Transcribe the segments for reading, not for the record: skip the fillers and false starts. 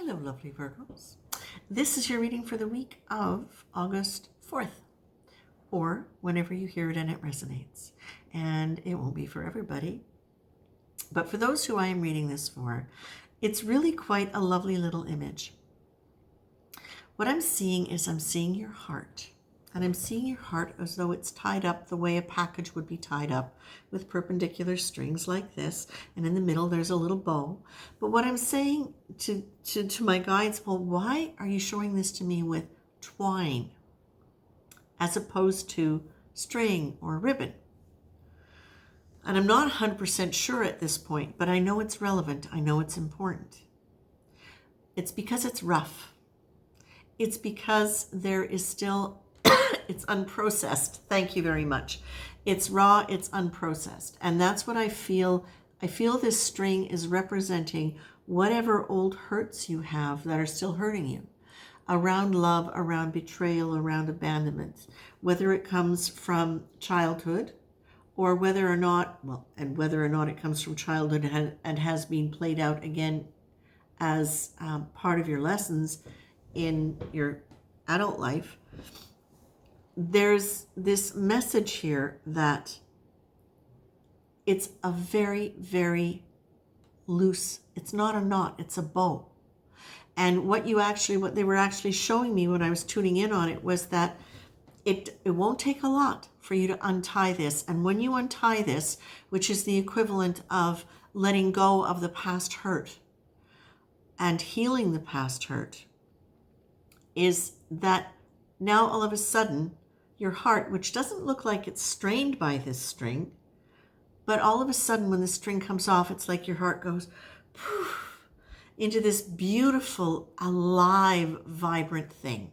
Hello, lovely Virgos. This is your reading for the week of August 4th, or whenever you hear it and it resonates. And it won't be for everybody, but for those who I am reading this for, it's really quite a lovely little image. What I'm seeing is I'm seeing your heart. And I'm seeing your heart as though it's tied up the way a package would be tied up, with perpendicular strings like this. And in the middle, there's a little bow. But what I'm saying to my guides, well, why are you showing this to me with twine as opposed to string or ribbon? And I'm not 100% sure at this point, but I know it's relevant. I know it's important. It's because it's rough. It's because there is still it's unprocessed. Thank you very much. It's raw, it's unprocessed. And that's what I feel. I feel this string is representing whatever old hurts you have that are still hurting you around love, around betrayal, around abandonment, whether it comes from childhood or whether or not it comes from childhood and has been played out again as part of your lessons in your adult life. There's this message here that it's a very, very loose, it's not a knot, it's a bow. And what they were actually showing me when I was tuning in on it was that it won't take a lot for you to untie this. And when you untie this, which is the equivalent of letting go of the past hurt and healing the past hurt, is that now all of a sudden your heart, which doesn't look like it's strained by this string, but all of a sudden when the string comes off, it's like your heart goes poof, into this beautiful, alive, vibrant thing.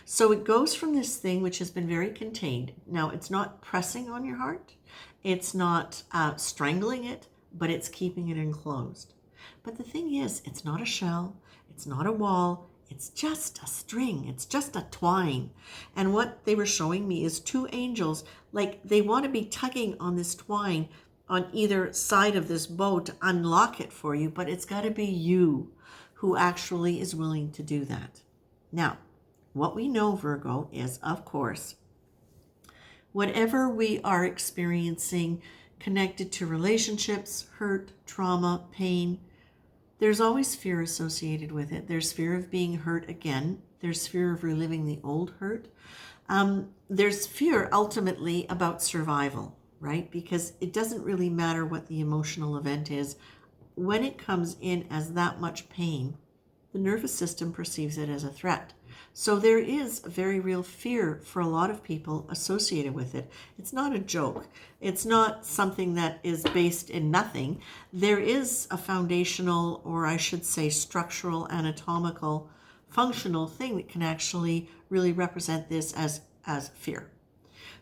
So it goes from this thing which has been very contained. Now, it's not pressing on your heart. It's not strangling it, but it's keeping it enclosed. But the thing is, it's not a shell. It's not a wall. It's just a string. It's just a twine. And what they were showing me is two angels, like they want to be tugging on this twine on either side of this bow to unlock it for you, but it's got to be you who actually is willing to do that. Now, what we know, Virgo, is, of course, whatever we are experiencing connected to relationships, hurt, trauma, pain, there's always fear associated with it. There's fear of being hurt again. There's fear of reliving the old hurt. There's fear ultimately about survival, right? Because it doesn't really matter what the emotional event is. When it comes in as that much pain, the nervous system perceives it as a threat. So there is a very real fear for a lot of people associated with it. It's not a joke. It's not something that is based in nothing. There is a foundational, or I should say structural, anatomical, functional thing that can actually really represent this as fear.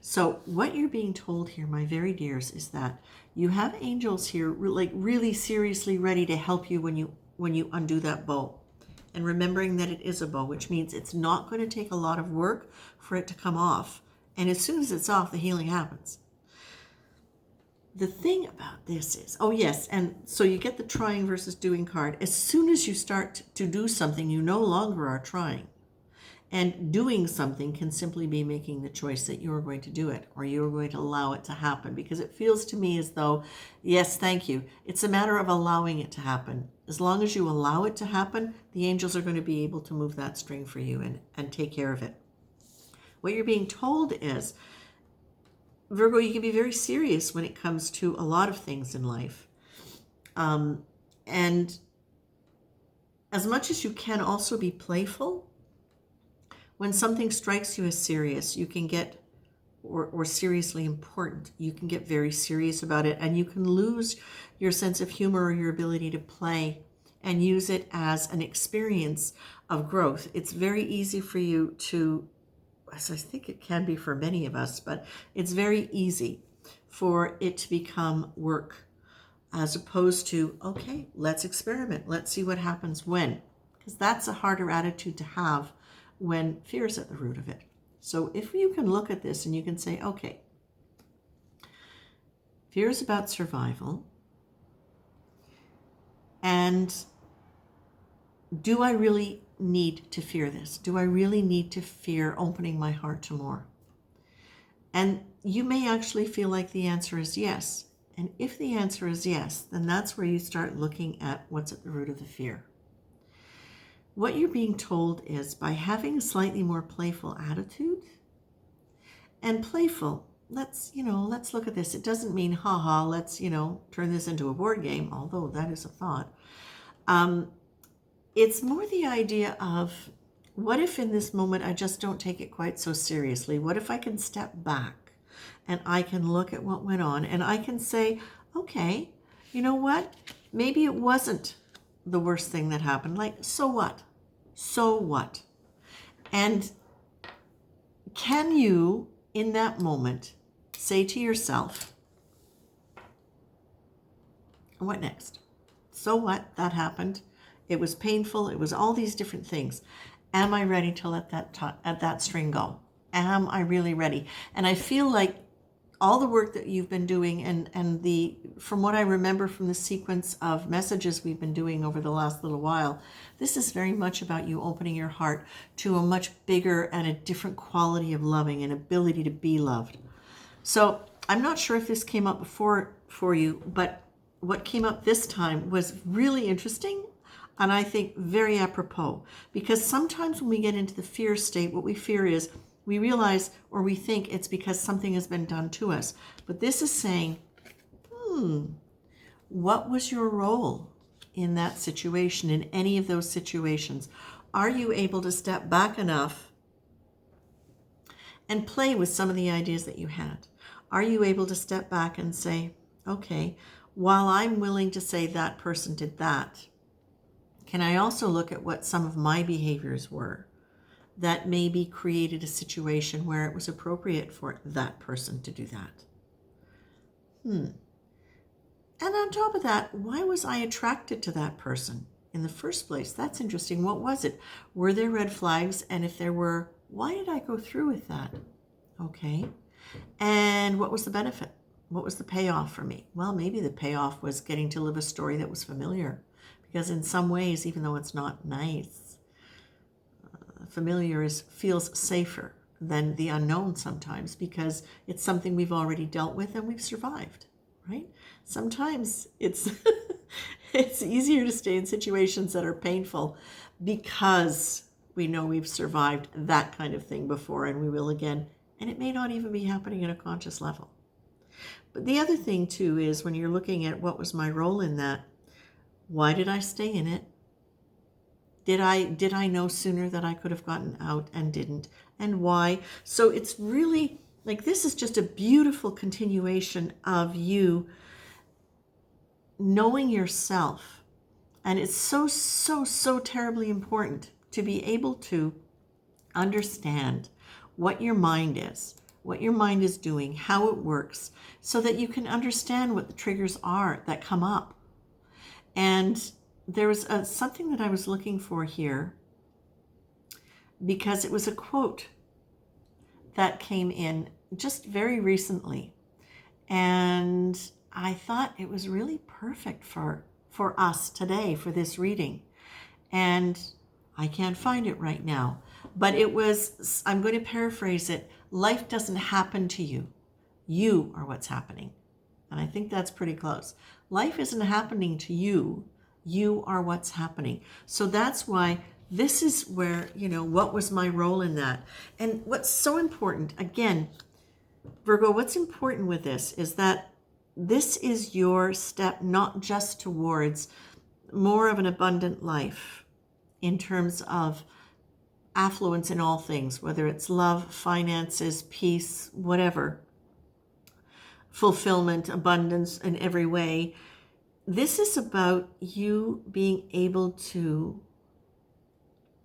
So what you're being told here, my very dears, is that you have angels here like really seriously ready to help you when you undo that bow. And remembering that it is a bow, which means it's not going to take a lot of work for it to come off. And as soon as it's off, the healing happens. The thing about this is, oh yes, and so you get the trying versus doing card. As soon as you start to do something, you no longer are trying. And doing something can simply be making the choice that you are going to do it, or you are going to allow it to happen, because it feels to me as though, yes, thank you. It's a matter of allowing it to happen. As long as you allow it to happen, the angels are going to be able to move that string for you and take care of it. What you're being told is, Virgo, you can be very serious when it comes to a lot of things in life. And as much as you can also be playful, when something strikes you as serious, you can get, or seriously important, you can get very serious about it, and you can lose your sense of humor or your ability to play and use it as an experience of growth. It's very easy for you to, as I think it can be for many of us, but it's very easy for it to become work as opposed to, okay, let's experiment. Let's see what happens when, because that's a harder attitude to have when fear is at the root of it. So if you can look at this and you can say, okay, fear is about survival, and do I really need to fear this? Do I really need to fear opening my heart to more? And you may actually feel like the answer is yes. And if the answer is yes, then that's where you start looking at what's at the root of the fear. What you're being told is by having a slightly more playful attitude, and playful, let's look at this. It doesn't mean, haha, let's, turn this into a board game, although that is a thought. It's more the idea of, what if in this moment I just don't take it quite so seriously? What if I can step back and I can look at what went on and I can say, okay, you know what? Maybe it wasn't the worst thing that happened. Like, so what? So what? And can you, in that moment, say to yourself, what next? So what? That happened. It was painful. It was all these different things. Am I ready to let that string go? Am I really ready? And I feel like all the work that you've been doing and from what I remember from the sequence of messages we've been doing over the last little while, this is very much about you opening your heart to a much bigger and a different quality of loving and ability to be loved. So I'm not sure if this came up before for you, but what came up this time was really interesting and I think very apropos, because sometimes when we get into the fear state, what we fear is we realize or we think it's because something has been done to us. But this is saying, what was your role in that situation, in any of those situations? Are you able to step back enough and play with some of the ideas that you had? Are you able to step back and say, okay, while I'm willing to say that person did that, can I also look at what some of my behaviors were that maybe created a situation where it was appropriate for that person to do that? And on top of that, why was I attracted to that person in the first place? That's interesting. What was it? Were there red flags? And if there were, why did I go through with that? Okay. And what was the benefit? What was the payoff for me? Well, maybe the payoff was getting to live a story that was familiar. Because in some ways, even though it's not nice, familiar feels safer than the unknown sometimes, because it's something we've already dealt with and we've survived, right? Sometimes it's it's easier to stay in situations that are painful because we know we've survived that kind of thing before and we will again, and it may not even be happening at a conscious level. But the other thing too is when you're looking at what was my role in that, why did I stay in it? Did I know sooner that I could have gotten out and didn't? And why? So it's really like, this is just a beautiful continuation of you knowing yourself. And it's so, so, so terribly important to be able to understand what your mind is doing, how it works, so that you can understand what the triggers are that come up. And there was something that I was looking for here, because it was a quote that came in just very recently. And I thought it was really perfect for us today for this reading. And I can't find it right now. But it was, I'm going to paraphrase it, life doesn't happen to you. You are what's happening. And I think that's pretty close. Life isn't happening to you. You are what's happening. So that's why this is where, what was my role in that? And what's so important, again, Virgo, what's important with this is that this is your step not just towards more of an abundant life in terms of affluence in all things, whether it's love, finances, peace, whatever, fulfillment, abundance in every way. This is about you being able to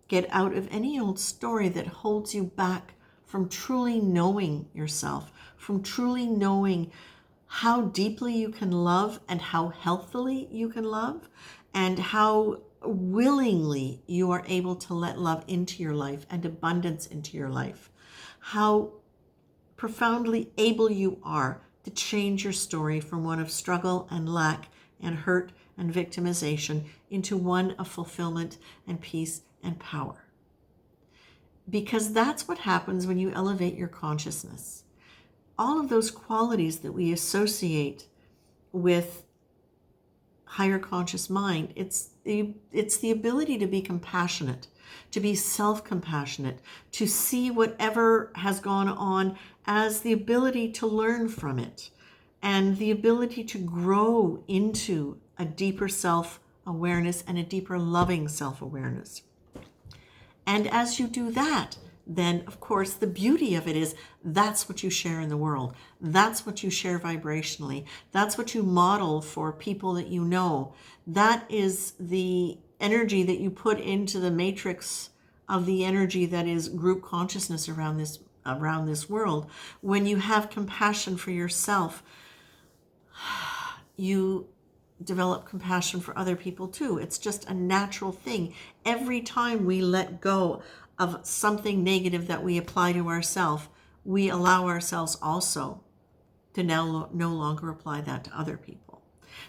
get out of any old story that holds you back from truly knowing yourself, from truly knowing how deeply you can love and how healthily you can love, and how willingly you are able to let love into your life and abundance into your life. How profoundly able you are to change your story from one of struggle and lack and hurt and victimization into one of fulfillment and peace and power. Because that's what happens when you elevate your consciousness. All of those qualities that we associate with higher conscious mind, it's the ability to be compassionate, to be self-compassionate, to see whatever has gone on as the ability to learn from it, and the ability to grow into a deeper self-awareness and a deeper loving self-awareness. And as you do that, then of course the beauty of it is that's what you share in the world. That's what you share vibrationally. That's what you model for people that you know. That is the energy that you put into the matrix of the energy that is group consciousness around this world. When you have compassion for yourself, you develop compassion for other people too. It's just a natural thing. Every time we let go of something negative that we apply to ourselves, we allow ourselves also to now no longer apply that to other people.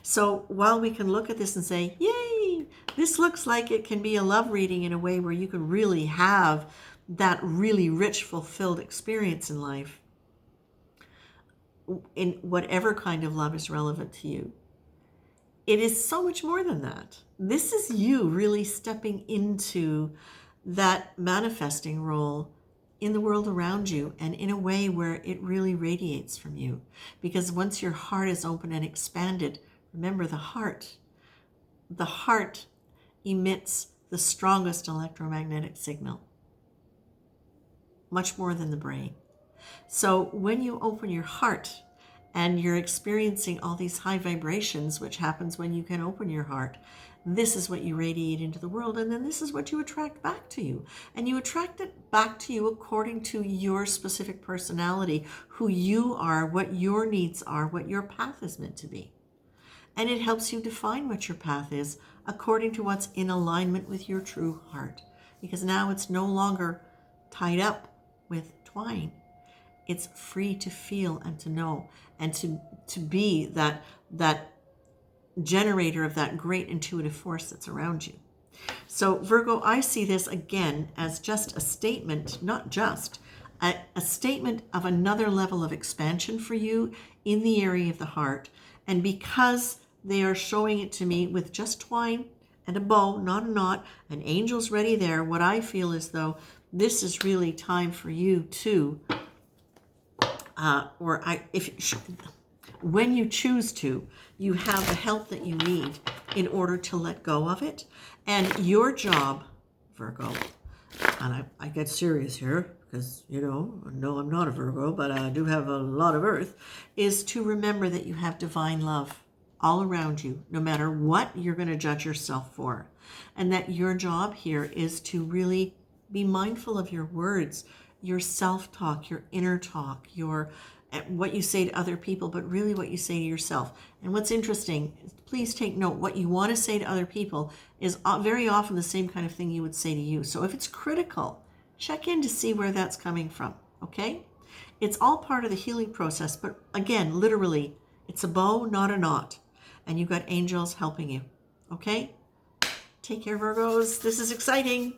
So while we can look at this and say, yay, this looks like it can be a love reading in a way where you can really have that really rich, fulfilled experience in life, in whatever kind of love is relevant to you, it is so much more than that. This is you really stepping into that manifesting role in the world around you, and in a way where it really radiates from you. Because once your heart is open and expanded, remember the heart emits the strongest electromagnetic signal, much more than the brain. So when you open your heart and you're experiencing all these high vibrations, which happens when you can open your heart, this is what you radiate into the world, and then this is what you attract back to you. And you attract it back to you according to your specific personality, who you are, what your needs are, what your path is meant to be. And it helps you define what your path is according to what's in alignment with your true heart. Because now it's no longer tied up with twine. It's free to feel and to know, and to be that generator of that great intuitive force that's around you. So Virgo, I see this again as just a statement, not just, a statement of another level of expansion for you in the area of the heart. And because they are showing it to me with just twine and a bow, not a knot, an angel's ready there, what I feel is though this is really time for you to, when you choose to, you have the help that you need in order to let go of it. And your job, Virgo, and I get serious here because, no, I'm not a Virgo, but I do have a lot of earth, is to remember that you have divine love all around you, no matter what you're going to judge yourself for. And that your job here is to really be mindful of your words, your self-talk, your inner talk, what you say to other people, but really what you say to yourself. And what's interesting, please take note, what you want to say to other people is very often the same kind of thing you would say to you. So if it's critical, check in to see where that's coming from, okay? It's all part of the healing process, but again, literally, it's a bow, not a knot. And you've got angels helping you, okay? Take care, Virgos. This is exciting.